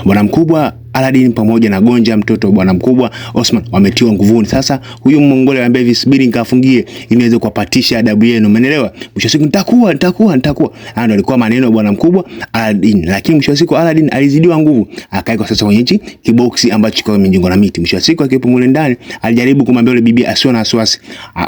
Bwana mkubwa Aladdin pamoja na Gonja mtoto bwana mkubwa Osman wametiwa nguvuni. Sasa huyu Mongole anambia hivi, subiri nikafungie ili niweze kuwapatisha adabu yenu. Umeelewa? Mwisho siku nitakuwa. Hayo ndio alikuwa maneno bwana mkubwa Aladdin. Lakini mwisho siku Aladdin alizidiwa nguvu, akaeka sasa kwenye hichi kiboksi ambacho kwa mjengo na miti. Mwisho siku akipo mule ndani alijaribu kumwambia yule bibi asiwe na wasiwasi,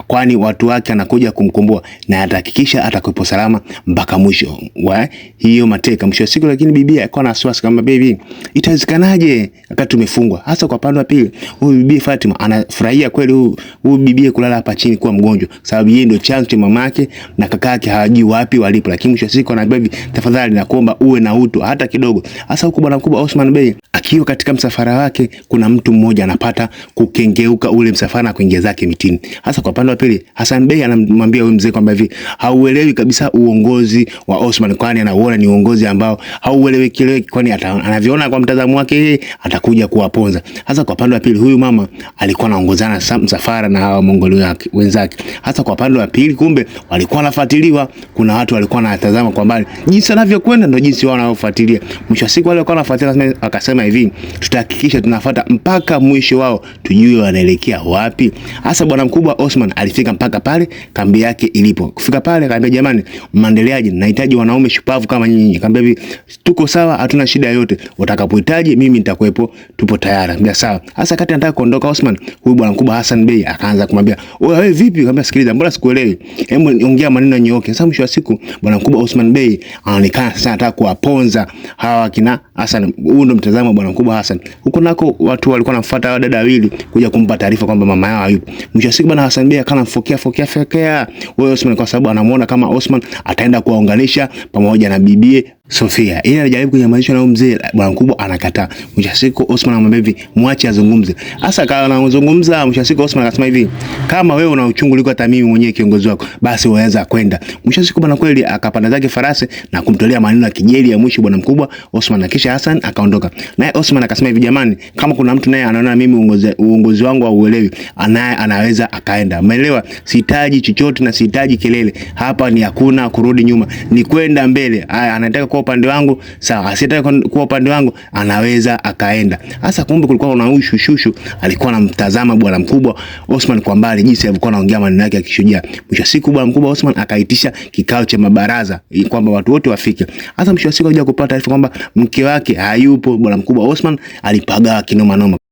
kwani watu wake anakuja kumkomboa na atahakikisha atakuwa salama mpaka mwisho wa hiyo mateka. Mwisho siku lakini bibi alikuwa na wasiwasi kama baby, itawezekanaje wakati tumefungwa? Hasa kwa pande wa pili, huyu bibi Fatima anafurahia kweli huyu bibi kulala hapa chini kuwa mgonjwa, sababu yeye ndio chanzo cha mamake na kaka yake hawajui wapi walipo. Lakini mwisho siku anaambia hivi, tafadhali nakuomba uwe na utu hata kidogo. Hasa huko bwana mkubwa Osman Bey akiwa katika msafara wake, kuna mtu mmoja anapata kukengeuka ule msafara na kuingia zake mitini. Hasa kwa pande wa pili, Hassan Bey anamwambia huyu mzee kwamba hivi hauelewi kabisa uongozi wa Osman, kwani anaona ni uongozi ambao haueleweki, kwani anaviona kwa mtazamo wake yeye atakuja kuwaponza. Hasa kwa pande wa pili, huyu mama alikuwa anaongozana msafara na hao Mongoli wenzake. Hasa kwa pande wa pili, kumbe walikuwa wanafuatiliwa. Kuna watu walikuwa wanatazama kwa mbali, jinsi anavyokwenda ndio jinsi wao wanaofuatilia. Mwisho wa siku wale walikuwa wanafuatilia, akasema hivi, tutahakikisha tunafuata mpaka mwisho wao tujue wanaelekea wapi. Hasa bwana mkubwa Osman alifika mpaka pale kambi yake ilipo. Kufika pale akaambia, jamani, maendeleaje? Nahitaji wanaume shupavu kama nyinyi. Akaambia hivi, tuko sawa, hatuna shida yote, utakapohitaji mimi nitakuepo, tupo tayari. Mbona sawa. Hasa kati anataka kuondoka Osman, huyu bwana mkubwa Hassan Bey akaanza kumwambia, wewe vipi? Akamwambia, sikiliza, mbona sikuelewi, hebu ongea maneno nyooke. Sasa mwisho wa siku bwana mkubwa Osman Bey anaonekana sasa anataka kuwaponza hawa kina Hassan. Huo ndio mtazamo bwana mkubwa Hassan. Huko nako watu walikuwa wanafuata wadada wawili kuja kumpa taarifa kwamba mama yao hayupo. Mwisho wa siku bwana Hassan Bey akana mfokea wewe Osman, kwa sababu anamuona kama Osman ataenda kuwaunganisha pamoja na bibie Sofia. Yeye anajaribu kunyamazisha na mzee bwana mkubwa anakataa. Mwisho siku Osman anamwambia hivi, muache azungumze. Hasa kama anazungumza, mwisho siku Osman akasema hivi, kama wewe una uchungu liko hata mimi mwenyewe kiongozi wako, basi unaweza kwenda. Mwisho siku bwana kweli akapanda zake farasi na kumtolea maneno ya kijeli ya mwisho bwana mkubwa Osman, na kisha Hassan akaondoka. Naye Osman akasema hivi, jamani, kama kuna mtu naye anaona mimi uongozi wangu hauelewi, anaye anaweza akaenda. Umeelewa? Sihitaji chochote na sihitaji kelele. Hapa ni hakuna kurudi nyuma, ni kwenda mbele. Haya, anataka kwa upande wangu sawa, asitaka kwa upande wangu anaweza akaenda. Hasa kumbe kulikuwa na ushushu, alikuwa anamtazama bwana mkubwa Osman kwa mbali, jinsi alikuwa anaongea maneno yake ya kishujaa. Mwisho siku bwana mkubwa Osman akaitisha kikao cha mabaraza kwamba watu wote wafike. Hasa mwisho siku akaja kupata taarifa kwamba mke wake hayupo. Bwana mkubwa Osman alipaga kinoma noma.